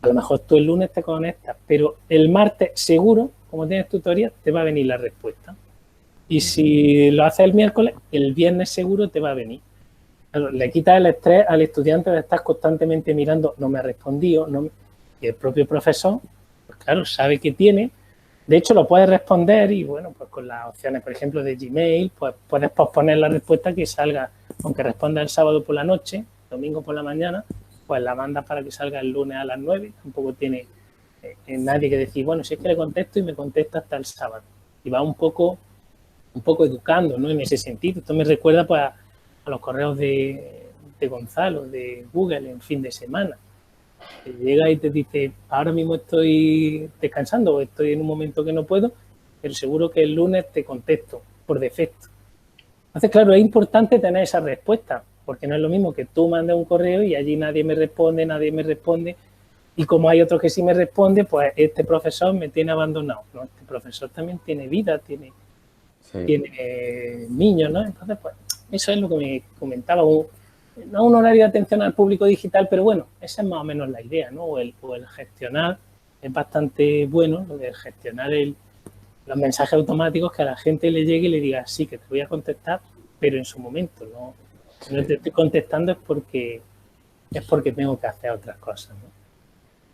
A lo mejor tú el lunes te conectas, pero el martes seguro, como tienes tutoría, te va a venir la respuesta. Y si lo haces el miércoles, el viernes seguro te va a venir. Le quitas el estrés al estudiante de estar constantemente mirando, no me ha respondido, y el propio profesor, pues claro, sabe que tiene. De hecho, lo puedes responder y, bueno, pues con las opciones, por ejemplo, de Gmail, pues puedes posponer la respuesta que salga, aunque responda el sábado por la noche, domingo por la mañana, pues la mandas para que salga el lunes a las 9. Tampoco tiene nadie que decir, bueno, si es que le contesto y me contesta hasta el sábado. Y va un poco educando, ¿no? En ese sentido. Esto me recuerda pues a los correos de Gonzalo, de Google, en fin de semana. Te llega y te dice, ahora mismo estoy descansando o estoy en un momento que no puedo, pero seguro que el lunes te contesto por defecto. Entonces, claro, es importante tener esa respuesta, porque no es lo mismo que tú mandes un correo y allí nadie me responde, y como hay otros que sí me responden, pues este profesor me tiene abandonado, ¿no? Este profesor también tiene vida, tiene niños, ¿no? Entonces, pues, eso es lo que me comentaba, no un horario de atención al público digital, pero bueno, esa es más o menos la idea, ¿no? O el gestionar es bastante bueno, lo de gestionar los mensajes automáticos, que a la gente le llegue y le diga, sí, que te voy a contestar, pero en su momento, ¿no? Si no te estoy contestando es porque tengo que hacer otras cosas, ¿no?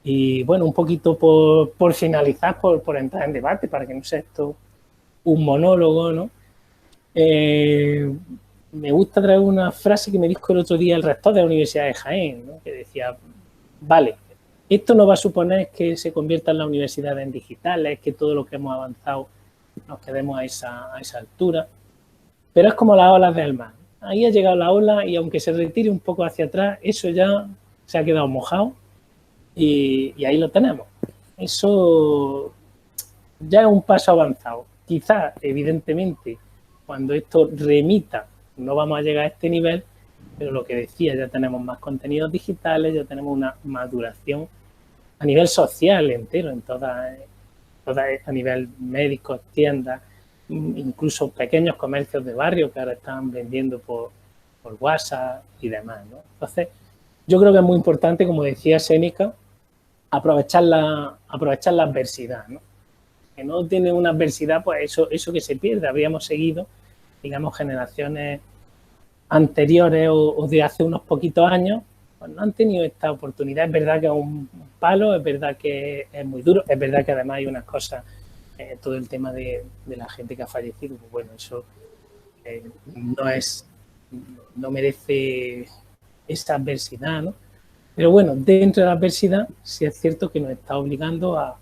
Y bueno, un poquito por finalizar, por entrar en debate, para que no sea esto un monólogo, ¿no? Me gusta traer una frase que me dijo el otro día el rector de la Universidad de Jaén, ¿no? Que decía, vale, esto no va a suponer que se conviertan las universidades en digitales, que todo lo que hemos avanzado nos quedemos a esa altura, pero es como las olas del mar. Ahí ha llegado la ola y aunque se retire un poco hacia atrás, eso ya se ha quedado mojado y ahí lo tenemos. Eso ya es un paso avanzado. Quizás, evidentemente, cuando esto remita, no vamos a llegar a este nivel, pero lo que decía, ya tenemos más contenidos digitales, ya tenemos una maduración a nivel social entero, en toda a nivel médicos, tiendas, incluso pequeños comercios de barrio que ahora están vendiendo por WhatsApp y demás, ¿no? Entonces, yo creo que es muy importante, como decía Séneca, aprovechar la adversidad, ¿no? Que no tiene una adversidad, pues eso que se pierde. Habríamos seguido, digamos, generaciones anteriores o de hace unos poquitos años, pues no han tenido esta oportunidad. Es verdad que es un palo, es verdad que es muy duro, es verdad que además hay unas cosas, todo el tema de la gente que ha fallecido, pues bueno, eso no merece esa adversidad, ¿no? Pero bueno, dentro de la adversidad sí es cierto que nos está obligando a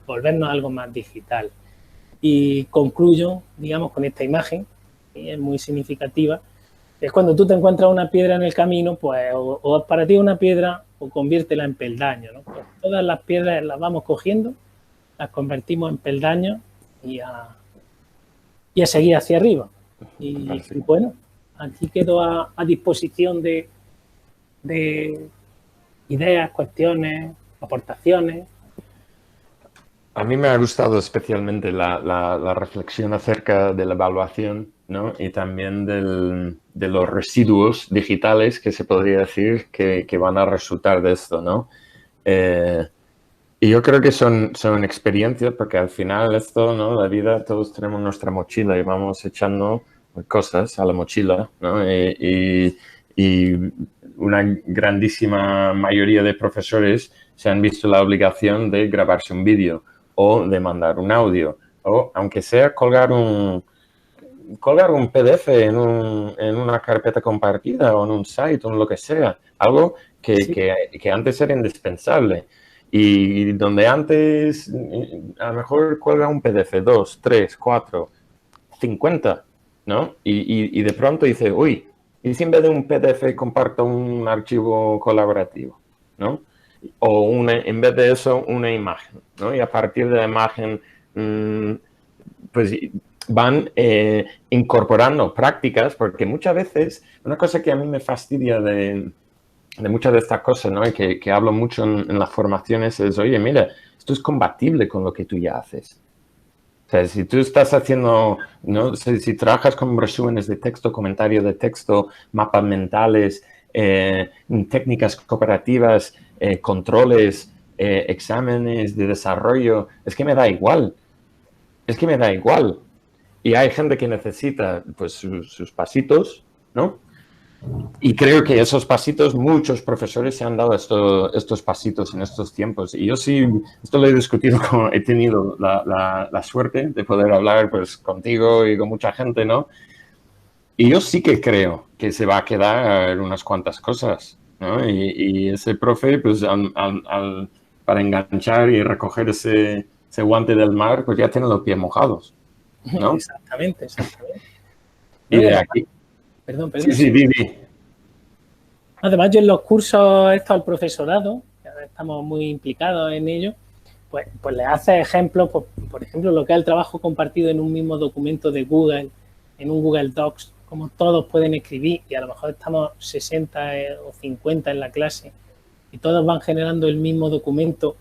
volvernos a algo más digital. Y concluyo, digamos, con esta imagen, que es muy significativa. Es cuando tú te encuentras una piedra en el camino, pues o para ti una piedra o conviértela en peldaño, ¿no? Pues todas las piedras las vamos cogiendo, las convertimos en peldaños y a seguir hacia arriba. Y bueno, aquí quedo a disposición de ideas, cuestiones, aportaciones. A mí me ha gustado especialmente la reflexión acerca de la evaluación, ¿no? Y también de los residuos digitales que se podría decir que van a resultar de esto, ¿no? Y yo creo que son experiencias, porque al final esto, ¿no? La vida, todos tenemos nuestra mochila y vamos echando cosas a la mochila, ¿no? Y una grandísima mayoría de profesores se han visto la obligación de grabarse un vídeo o de mandar un audio, o aunque sea colgar un PDF en una carpeta compartida o en un site o en lo que sea, algo que antes era indispensable. Y donde antes a lo mejor cuelga un PDF, 2, 3, 4, 50, ¿no? Y de pronto dice, uy, ¿y si en vez de un PDF comparto un archivo colaborativo, ¿no? O en vez de eso, una imagen, ¿no? Y a partir de la imagen, pues van incorporando prácticas, porque muchas veces, una cosa que a mí me fastidia de muchas de estas cosas, ¿no? Y que hablo mucho en las formaciones es, oye, mira, esto es compatible con lo que tú ya haces. O sea, si tú estás haciendo, ¿no? Si trabajas con resúmenes de texto, comentarios de texto, mapas mentales, técnicas cooperativas, controles, exámenes de desarrollo. Es que me da igual. Es que me da igual. Y hay gente que necesita pues sus pasitos, ¿no? Y creo que esos pasitos, muchos profesores se han dado estos pasitos en estos tiempos. Y yo sí, esto lo he discutido, he tenido la suerte de poder hablar pues contigo y con mucha gente, ¿no? Y yo sí que creo que se va a quedar unas cuantas cosas, ¿no? Y ese profe, pues para enganchar y recoger ese guante del mar, pues ya tiene los pies mojados, ¿no? Exactamente, exactamente. Y No, y de además, aquí. perdón, Sí, perdón. sí, Vivi. Además, yo en los cursos estos al profesorado, que ahora estamos muy implicados en ello, pues le hace ejemplos, pues, por ejemplo, lo que es el trabajo compartido en un mismo documento de Google, en un Google Docs, como todos pueden escribir y a lo mejor estamos 60 o 50 en la clase y todos van generando el mismo documento,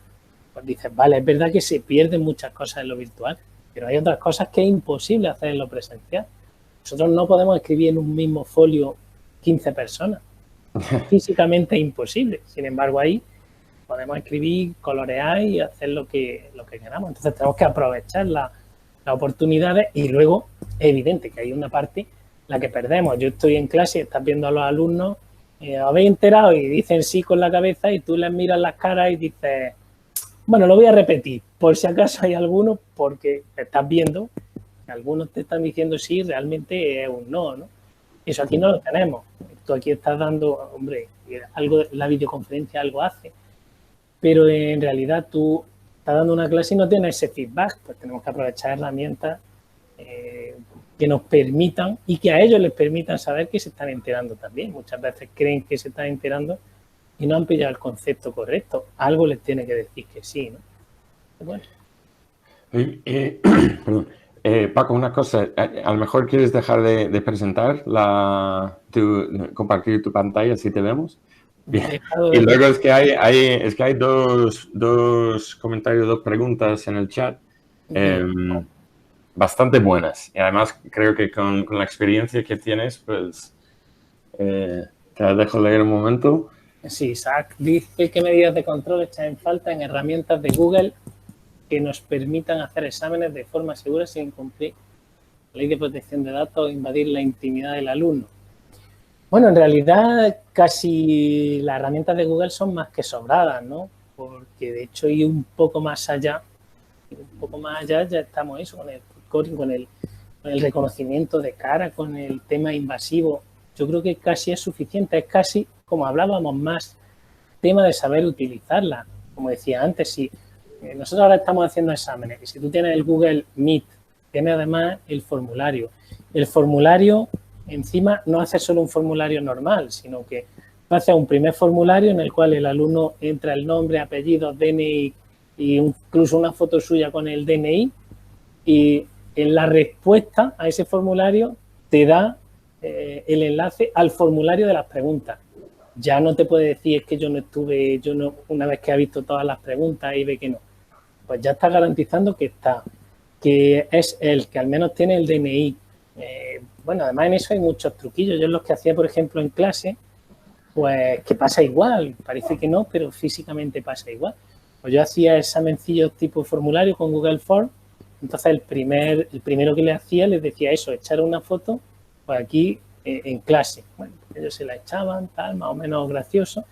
pues dices, vale, es verdad que se pierden muchas cosas en lo virtual, pero hay otras cosas que es imposible hacer en lo presencial. Nosotros no podemos escribir en un mismo folio 15 personas. Físicamente es imposible. Sin embargo, ahí podemos escribir, colorear y hacer lo que queramos. Entonces tenemos que aprovechar las oportunidades y luego es evidente que hay una parte la que perdemos. Yo estoy en clase y estás viendo a los alumnos, habéis enterado y dicen sí con la cabeza y tú les miras las caras y dices, bueno, lo voy a repetir por si acaso hay alguno porque estás viendo que algunos te están diciendo sí, realmente es un no, ¿no? Eso aquí no lo tenemos. Tú aquí estás dando, hombre, algo, la videoconferencia algo hace, pero en realidad tú estás dando una clase y no tienes ese feedback. Pues tenemos que aprovechar herramientas que nos permitan y que a ellos les permitan saber que se están enterando también. Muchas veces creen que se están enterando y no han pillado el concepto correcto. Algo les tiene que decir que sí, ¿no? Bueno. Perdón. Paco, una cosa, a lo mejor quieres dejar de presentar, compartir tu pantalla, si te vemos. Bien. Y luego es que hay dos comentarios, dos preguntas en el chat bastante buenas. Y además creo que con la experiencia que tienes, pues te las dejo leer un momento. Sí, Isaac dice qué medidas de control echan en falta en herramientas de Google que nos permitan hacer exámenes de forma segura sin incumplir la ley de protección de datos o invadir la intimidad del alumno. Bueno, en realidad casi las herramientas de Google son más que sobradas, ¿no? Porque de hecho ir un poco más allá ya estamos eso, con el coding, con el reconocimiento de cara, con el tema invasivo. Yo creo que casi es suficiente, es casi, como hablábamos más, tema de saber utilizarla. Como decía antes, si nosotros ahora estamos haciendo exámenes y si tú tienes el Google Meet, tienes además el formulario. El formulario encima no hace solo un formulario normal, sino que hace un primer formulario en el cual el alumno entra el nombre, apellido, DNI e incluso una foto suya con el DNI y en la respuesta a ese formulario te da el enlace al formulario de las preguntas. Ya no te puede decir es que yo no, una vez que ha visto todas las preguntas y ve que no. Pues ya está garantizando que es él, que al menos tiene el DNI. Bueno, además en eso hay muchos truquillos. Yo los que hacía, por ejemplo, en clase, pues que pasa igual. Parece que no, pero físicamente pasa igual. Pues yo hacía examencillos tipo formulario con Google Forms. Entonces el primero que le hacía les decía eso, echar una foto, pues aquí en clase. Bueno, ellos se la echaban, tal, más o menos gracioso.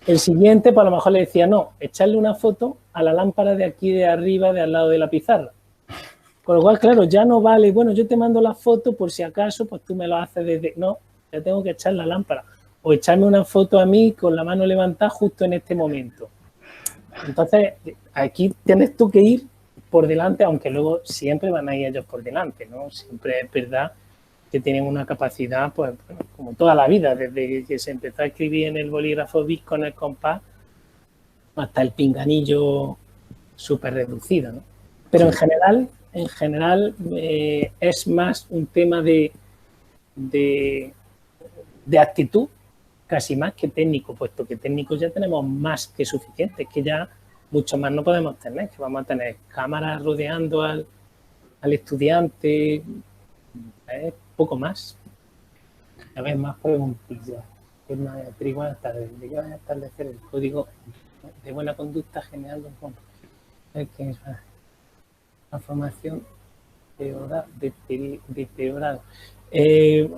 El siguiente, pues a lo mejor le decía, no, echarle una foto a la lámpara de aquí de arriba, de al lado de la pizarra. Con lo cual, claro, ya no vale, bueno, yo te mando la foto por si acaso, pues tú me lo haces desde... No, ya tengo que echar la lámpara. O echarme una foto a mí con la mano levantada justo en este momento. Entonces, aquí tienes tú que ir por delante, aunque luego siempre van a ir ellos por delante, ¿no? Siempre es verdad que tienen una capacidad, pues, como toda la vida, desde que se empezó a escribir en el bolígrafo Bic con el compás hasta el pinganillo súper reducido, ¿no? Pero en general es más un tema de actitud, casi más que técnico, puesto que técnicos ya tenemos más que suficientes, que ya mucho más no podemos tener, que vamos a tener cámaras rodeando al estudiante, poco más. A ver, más preguntillas. Pero igual ¿de qué va a establecer el código de buena conducta generando un fondo? Es que es la formación deteriorado.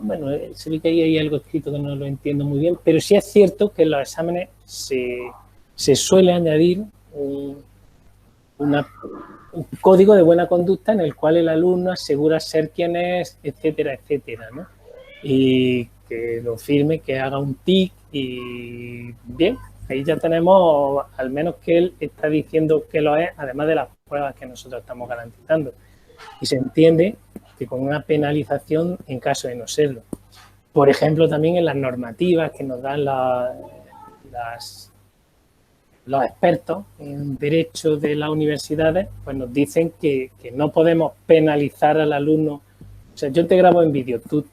Bueno, se ve que ahí hay algo escrito que no lo entiendo muy bien, pero sí es cierto que en los exámenes se suele añadir un código de buena conducta en el cual el alumno asegura ser quien es, etcétera, etcétera, ¿no? Y que lo firme, que haga un tic y bien, ahí ya tenemos al menos que él está diciendo que lo es, además de las pruebas que nosotros estamos garantizando. Y se entiende que con una penalización en caso de no serlo. Por ejemplo, también en las normativas que nos dan los expertos en derecho de las universidades, pues nos dicen que no podemos penalizar al alumno. O sea, yo te grabo en vídeo, tú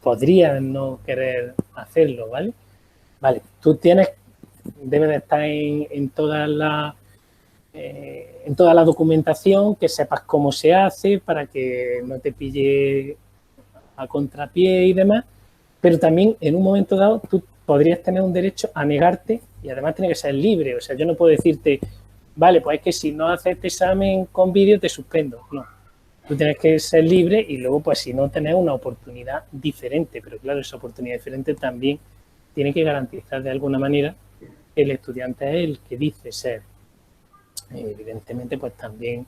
podrías no querer hacerlo, ¿vale? Vale, tú debes de estar en toda la documentación, que sepas cómo se hace para que no te pille a contrapié y demás, pero también en un momento dado tú podrías tener un derecho a negarte y además tiene que ser libre. O sea, yo no puedo decirte, vale, pues es que si no haces este examen con vídeo te suspendo. No, tú tienes que ser libre y luego, pues si no, tener una oportunidad diferente. Pero claro, esa oportunidad diferente también tiene que garantizar de alguna manera que el estudiante es el que dice ser. Evidentemente, pues también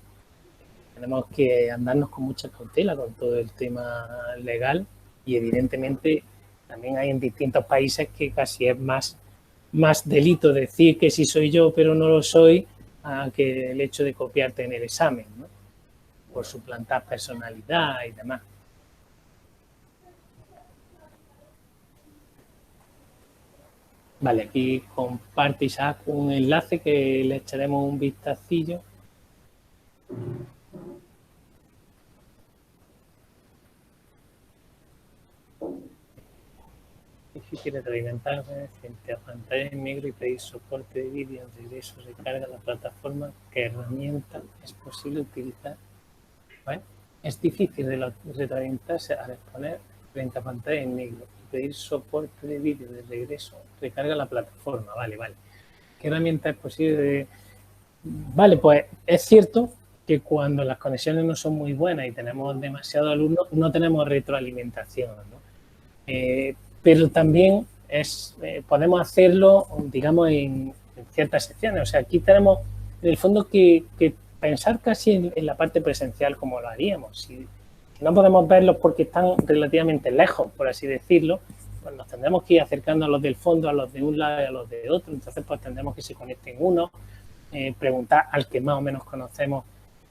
tenemos que andarnos con mucha cautela con todo el tema legal y evidentemente también hay en distintos países que casi es más delito decir que sí soy yo pero no lo soy que el hecho de copiarte en el examen, ¿no? Por suplantar personalidad y demás. Vale, aquí comparte Isaac un enlace que le echaremos un vistacillo. Difícil retroalimentarse frente a pantalla en negro y pedir soporte de vídeo de regreso, recarga la plataforma, ¿qué herramienta es posible utilizar? ¿Vale? Es difícil retroalimentarse al exponer frente a pantalla en negro y pedir soporte de vídeo de regreso, recarga la plataforma, vale. ¿Qué herramienta es posible? Vale, pues es cierto que cuando las conexiones no son muy buenas y tenemos demasiados alumnos, no tenemos retroalimentación, ¿no? Pero también podemos hacerlo, digamos, en ciertas secciones. O sea, aquí tenemos, en el fondo, que pensar casi en la parte presencial como lo haríamos. Si no podemos verlos porque están relativamente lejos, por así decirlo, pues nos tendremos que ir acercando a los del fondo, a los de un lado y a los de otro. Entonces, pues tendremos que se conecten uno, preguntar al que más o menos conocemos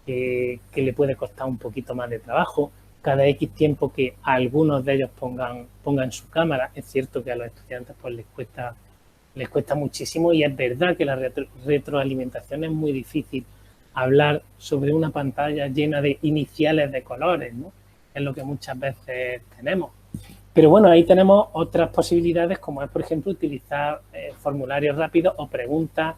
que le puede costar un poquito más de trabajo. Cada X tiempo que a algunos de ellos pongan su cámara. Es cierto que a los estudiantes pues les cuesta muchísimo y es verdad que la retroalimentación es muy difícil. Hablar sobre una pantalla llena de iniciales de colores, ¿no? Es lo que muchas veces tenemos. Pero bueno, ahí tenemos otras posibilidades como es, por ejemplo, utilizar formularios rápidos o preguntas,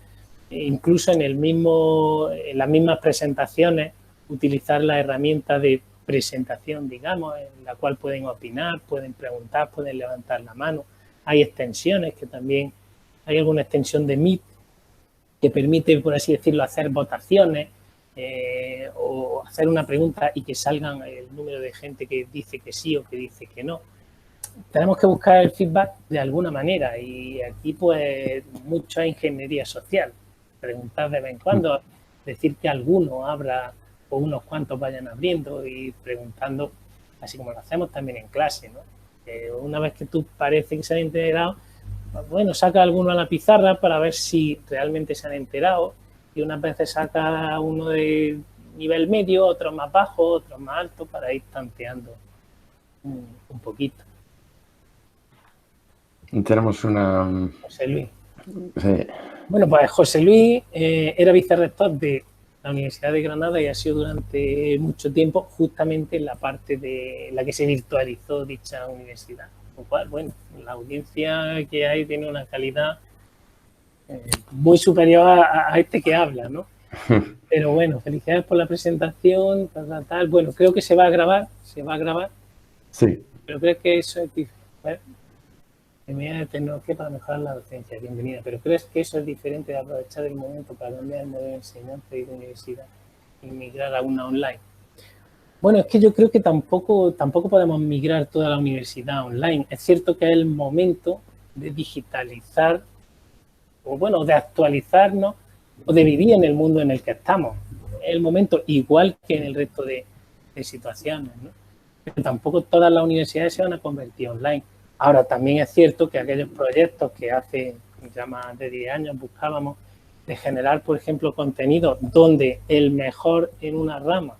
incluso en las mismas presentaciones, utilizar la herramienta de presentación, digamos, en la cual pueden opinar, pueden preguntar, pueden levantar la mano. Hay extensiones que también, hay alguna extensión de Meet que permite, por así decirlo, hacer votaciones o hacer una pregunta y que salgan el número de gente que dice que sí o que dice que no. Tenemos que buscar el feedback de alguna manera y aquí pues mucha ingeniería social. Preguntar de vez en cuando, decir que alguno abra o unos cuantos vayan abriendo y preguntando, así como lo hacemos también en clase, ¿no? Una vez que tú parece que se han enterado, pues bueno, saca alguno a la pizarra para ver si realmente se han enterado y unas veces saca uno de nivel medio, otros más bajo, otros más alto para ir tanteando un poquito. Tenemos una... José Luis. Sí. Bueno, pues José Luis era vicerrector de la Universidad de Granada y ha sido durante mucho tiempo justamente en la parte de la que se virtualizó dicha universidad. Lo cual, bueno, la audiencia que hay tiene una calidad muy superior a este que habla, ¿no? Pero bueno, felicidades por la presentación, tal. Bueno, creo que se va a grabar. Sí. Pero creo que eso es medidas de tecnología para mejorar la docencia, bienvenida. Pero ¿crees que eso es diferente de aprovechar el momento para cambiar el modelo de enseñanza y de universidad y migrar a una online? Bueno, es que yo creo que tampoco podemos migrar toda la universidad online. Es cierto que es el momento de digitalizar, o bueno, de actualizarnos, o de vivir en el mundo en el que estamos. Es el momento igual que en el resto de situaciones, ¿no? Pero tampoco todas las universidades se van a convertir online. Ahora, también es cierto que aquellos proyectos que hace ya más de 10 años buscábamos de generar, por ejemplo, contenido donde el mejor en una rama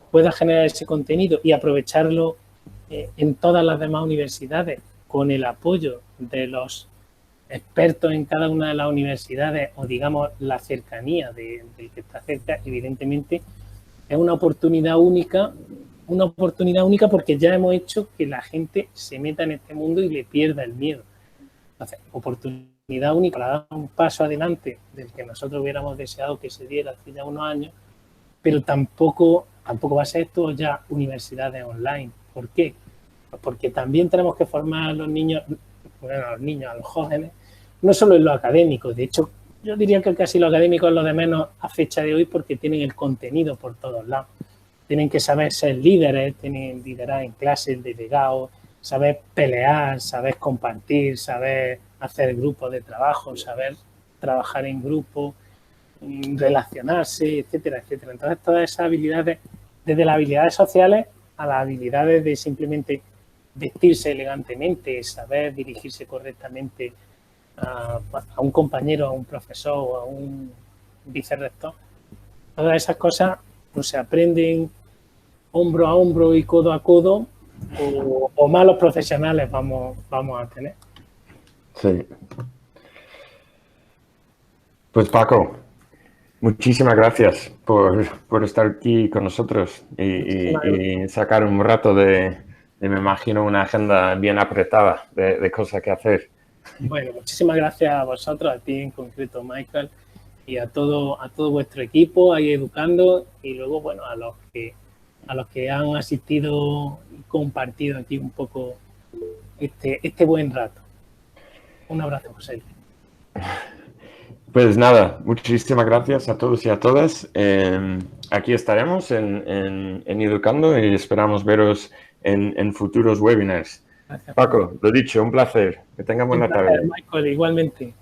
pueda generar ese contenido y aprovecharlo en todas las demás universidades con el apoyo de los expertos en cada una de las universidades o, digamos, la cercanía del que está cerca, evidentemente es una oportunidad única porque ya hemos hecho que la gente se meta en este mundo y le pierda el miedo. Entonces, oportunidad única para dar un paso adelante del que nosotros hubiéramos deseado que se diera hace ya unos años, pero tampoco va a ser esto ya universidades online. ¿Por qué? Pues porque también tenemos que formar a los niños, a los jóvenes, no solo en lo académico. De hecho, yo diría que casi lo académico es lo de menos a fecha de hoy porque tienen el contenido por todos lados. Tienen que saber ser líderes, tienen liderar en clases, delegados, saber pelear, saber compartir, saber hacer grupos de trabajo, saber trabajar en grupo, relacionarse, etcétera, etcétera. Entonces, todas esas habilidades, desde las habilidades sociales a las habilidades de simplemente vestirse elegantemente, saber dirigirse correctamente a un compañero, a un profesor o a un vicerrector, todas esas cosas pues, se aprenden hombro a hombro y codo a codo o malos profesionales vamos a tener. Sí. Pues Paco, muchísimas gracias por estar aquí con nosotros y sacar un rato de, me imagino, una agenda bien apretada de cosas que hacer. Bueno, muchísimas gracias a vosotros, a ti en concreto, Michael, y a todo vuestro equipo ahí educando y luego, bueno, a los que han asistido y compartido aquí un poco este buen rato. Un abrazo, José. Pues nada, muchísimas gracias a todos y a todas. Aquí estaremos en Educando y esperamos veros en futuros webinars. Gracias, Paco, lo dicho, un placer. Que tengan buena tarde. Michael, igualmente.